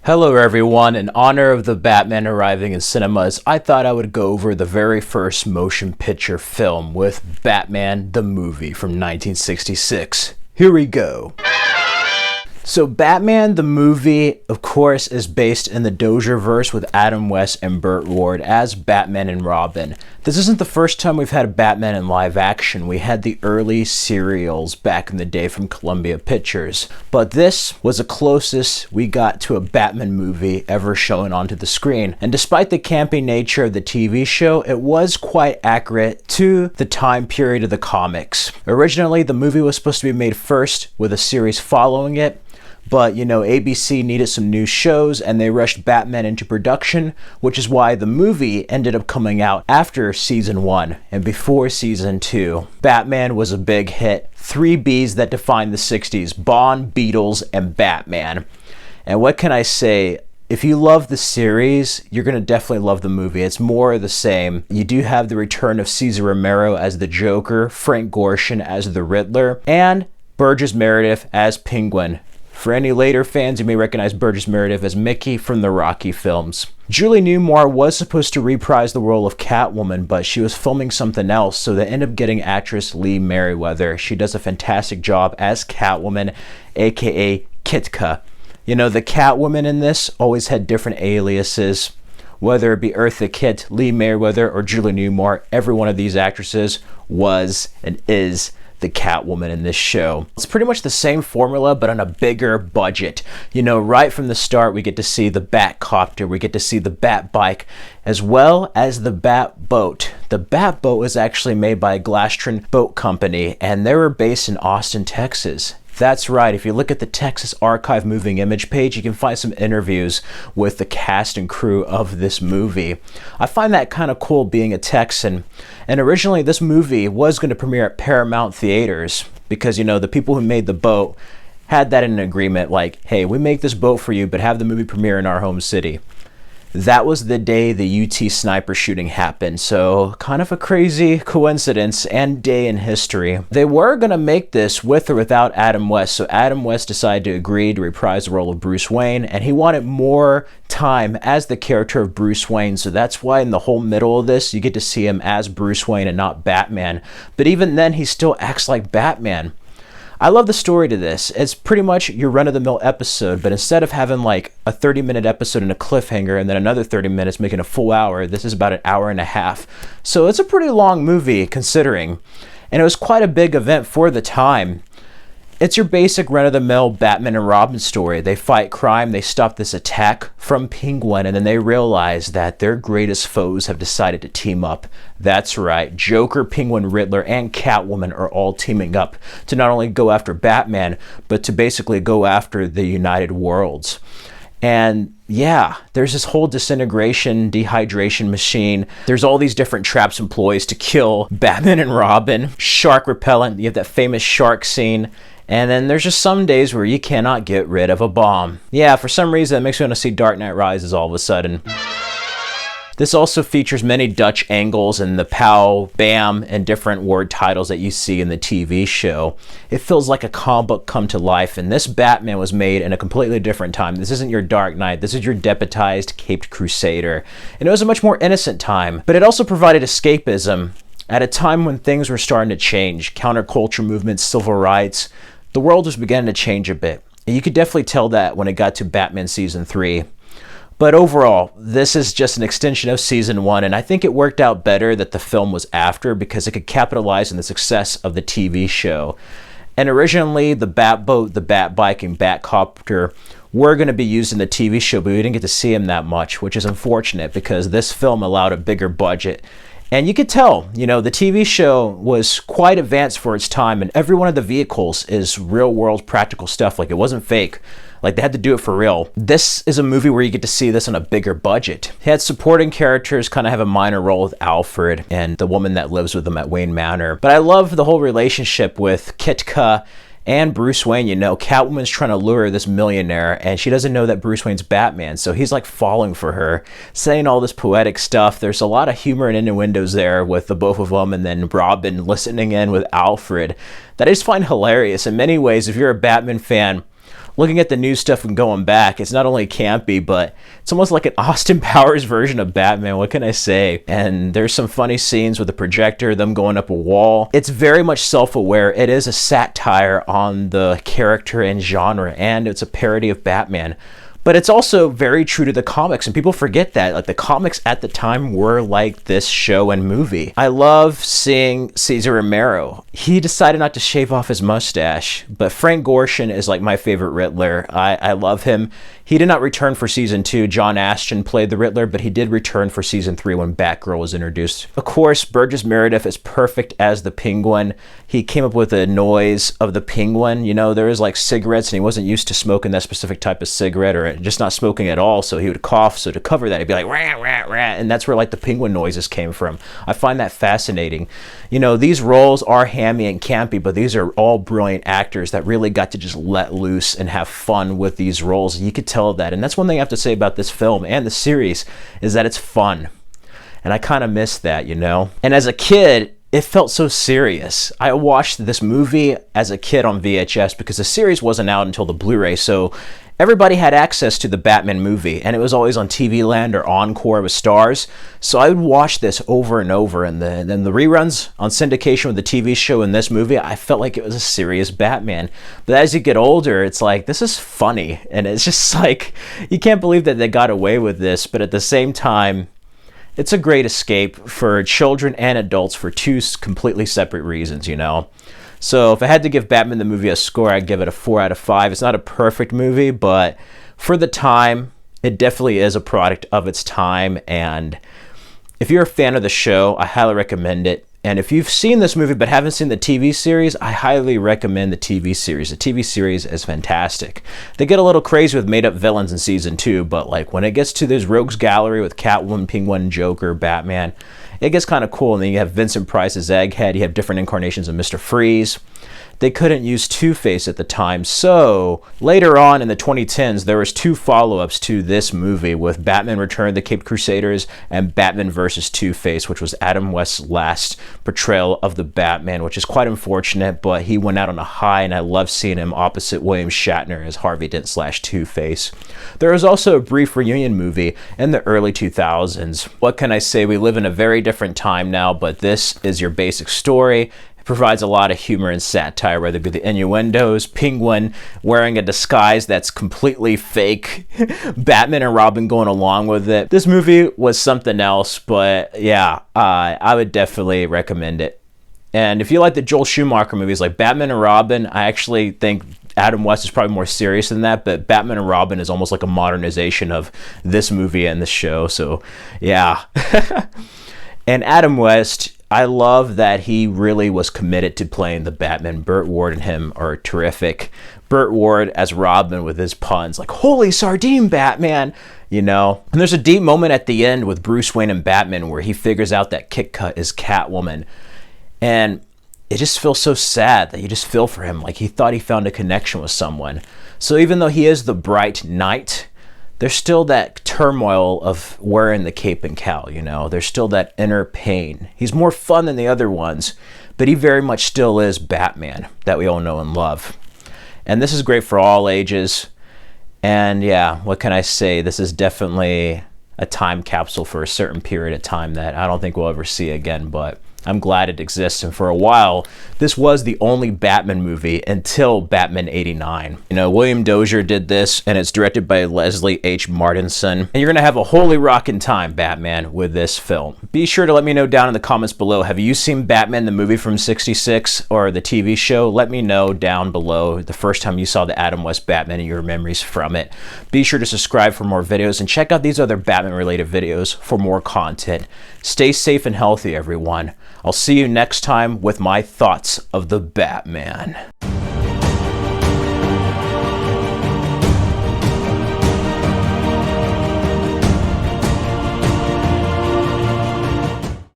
Hello everyone, in honor of the Batman arriving in cinemas, I thought I would go over the very first motion picture film with Batman the movie from 1966. Here we go. So Batman the movie, of course, is based in the Dozierverse with Adam West and Burt as Batman and Robin. This isn't the first time we've had a Batman in live action. We had the early serials back in the day from Columbia Pictures. But this was the closest we got to a Batman movie ever shown onto the screen. And despite the campy nature of the TV show, it was quite accurate to the time period of the comics. Originally, the movie was supposed to be made first with a series following it. But, ABC needed some new shows and they rushed Batman into production, which is why the movie ended up coming out after season 1 and before season 2. Batman was a big hit. 3 Bs that defined the 60s: Bond, Beatles, and Batman. And what can I say? If you love the series, you're going to definitely love the movie. It's more of the same. You do have the return of Cesar Romero as the Joker, Frank Gorshin as the Riddler, and Burgess Meredith as Penguin. For any later fans, you may recognize Burgess Meredith as Mickey from the Rocky films. Julie Newmar was supposed to reprise the role of Catwoman, but she was filming something else, so they ended up getting actress Lee Meriwether. She does a fantastic job as Catwoman, aka Kitka. The Catwoman in this always had different aliases. Whether it be Eartha Kitt, Lee Meriwether, or Julie Newmar, every one of these actresses was and is the Catwoman in this show. It's pretty much the same formula, but on a bigger budget. Right from the start, we get to see the Batcopter, we get to see the Batbike, as well as the Batboat. The Batboat is actually made by Glastron Boat Company, and they were based in Austin, Texas. That's right, if you look at the Texas Archive moving image page, you can find some interviews with the cast and crew of this movie. I find that kind of cool being a Texan. And originally this movie was going to premiere at Paramount Theaters because, the people who made the boat had that in an agreement like, hey, we make this boat for you, but have the movie premiere in our home city. That was the day the UT sniper shooting happened, so kind of a crazy coincidence and day in history. They were going to make this with or without Adam West, so Adam West decided to agree to reprise the role of Bruce Wayne, and he wanted more time as the character of Bruce Wayne, so that's why in the whole middle of this, you get to see him as Bruce Wayne and not Batman. But even then, he still acts like Batman. I love the story to this. It's pretty much your run-of-the-mill episode, but instead of having like a 30-minute episode and a cliffhanger and then another 30 minutes making a full hour, this is about an hour and a half. So it's a pretty long movie considering, and it was quite a big event for the time. It's your basic run-of-the-mill Batman and Robin story. They fight crime, they stop this attack from Penguin, and then they realize that their greatest foes have decided to team up. That's right, Joker, Penguin, Riddler, and Catwoman are all teaming up to not only go after Batman, but to basically go after the United Worlds. And yeah, there's this whole disintegration, dehydration machine. There's all these different traps employees to kill Batman and Robin. Shark repellent, you have that famous shark scene. And then there's just some days where you cannot get rid of a bomb. Yeah, for some reason, it makes me want to see Dark Knight Rises all of a sudden. This also features many Dutch angles and the pow, bam, and different word titles that you see in the TV show. It feels like a comic book come to life, and this Batman was made in a completely different time. This isn't your Dark Knight, this is your deputized caped crusader. And it was a much more innocent time, but it also provided escapism at a time when things were starting to change. Counterculture movements, civil rights, the world was beginning to change a bit. And you could definitely tell that when it got to Batman Season 3. But overall, this is just an extension of Season 1, and I think it worked out better that the film was after because it could capitalize on the success of the TV show. And originally, the Batboat, the Batbike, and Batcopter were going to be used in the TV show, but we didn't get to see them that much, which is unfortunate because this film allowed a bigger budget. And you could tell, the TV show was quite advanced for its time, and every one of the vehicles is real-world practical stuff. Like, it wasn't fake. Like, they had to do it for real. This is a movie where you get to see this on a bigger budget. It had supporting characters kind of have a minor role with Alfred and the woman that lives with them at Wayne Manor. But I love the whole relationship with Kitka and Bruce Wayne. Catwoman's trying to lure this millionaire, and she doesn't know that Bruce Wayne's Batman, so he's like falling for her, saying all this poetic stuff. There's a lot of humor and innuendos there with the both of them, and then Robin listening in with Alfred that I just find hilarious. In many ways, if you're a Batman fan, looking at the new stuff and going back, it's not only campy, but it's almost like an Austin Powers version of Batman. What can I say? And there's some funny scenes with the projector, them going up a wall. It's very much self-aware. It is a satire on the character and genre, and it's a parody of Batman. But it's also very true to the comics, and people forget that. Like, the comics at the time were like this show and movie. I love seeing Cesar Romero. He decided not to shave off his mustache, but Frank Gorshin is like my favorite Riddler. I love him. He did not return for season 2. John Ashton played the Riddler, but he did return for season 3 when Batgirl was introduced. Of course, Burgess Meredith is perfect as the Penguin. He came up with the noise of the Penguin. You know, there was like cigarettes, and he wasn't used to smoking that specific type of cigarette, or just not smoking at all, so he would cough. So to cover that, he'd be like, rah, rah, rah, and that's where like the Penguin noises came from. I find that fascinating. You know, these roles are hammy and campy, but these are all brilliant actors that really got to just let loose and have fun with these roles. You could tell that, and that's one thing I have to say about this film and the series, is that it's fun, and I kind of miss that, you know. And as a kid, it felt so serious. I watched this movie as a kid on VHS because the series wasn't out until the Blu-ray, so everybody had access to the Batman movie, and it was always on TV Land or Encore with Stars. So I would watch this over and over, and then the reruns on syndication with the TV show and this movie, I felt like it was a serious Batman. But as you get older, it's like, this is funny, and it's just like, you can't believe that they got away with this, but at the same time, it's a great escape for children and adults for two completely separate reasons, you know? So if I had to give Batman the movie a score, I'd give it a 4 out of 5. It's not a perfect movie, but for the time, it definitely is a product of its time. And if you're a fan of the show, I highly recommend it. And if you've seen this movie but haven't seen the TV series, I highly recommend the TV series. The TV series is fantastic. They get a little crazy with made-up villains in season 2, but like when it gets to this rogues gallery with Catwoman, Penguin, Joker, Batman, it gets kind of cool. And then you have Vincent Price's Egghead. You have different incarnations of Mr. Freeze. They couldn't use Two-Face at the time, so later on in the 2010s, there was 2 follow-ups to this movie with Batman Return of the Caped Crusaders and Batman vs. Two-Face, which was Adam West's last portrayal of the Batman, which is quite unfortunate, but he went out on a high, and I love seeing him opposite William Shatner as Harvey Dent / Two-Face. There was also a brief reunion movie in the early 2000s. What can I say? We live in a very different time now, but this is your basic story. It provides a lot of humor and satire, whether it be the innuendos, Penguin wearing a disguise that's completely fake, Batman and Robin going along with it. This movie was something else, but yeah, I would definitely recommend it. And if you like the Joel Schumacher movies like Batman and Robin, I actually think Adam West is probably more serious than that, but Batman and Robin is almost like a modernization of this movie and this show, so yeah. And Adam West, I love that he really was committed to playing the Batman. Burt Ward and him are terrific. Burt Ward as Robin with his puns, like, holy sardine, Batman, you know? And there's a deep moment at the end with Bruce Wayne and Batman where he figures out that Kit Kat is Catwoman. And it just feels so sad that you just feel for him. Like, he thought he found a connection with someone. So even though he is the bright knight, there's still that turmoil of wearing the cape and cowl, you know? There's still that inner pain. He's more fun than the other ones, but he very much still is Batman that we all know and love. And this is great for all ages. And yeah, what can I say? This is definitely a time capsule for a certain period of time that I don't think we'll ever see again, but I'm glad it exists. And for a while, this was the only Batman movie until Batman 89. You know, William Dozier did this, and it's directed by Leslie H. Martinson. And you're going to have a holy rockin' time, Batman, with this film. Be sure to let me know down in the comments below. Have you seen Batman, the movie from '66, or the TV show? Let me know down below the first time you saw the Adam West Batman and your memories from it. Be sure to subscribe for more videos, and check out these other Batman-related videos for more content. Stay safe and healthy, everyone. I'll see you next time with my thoughts of the Batman.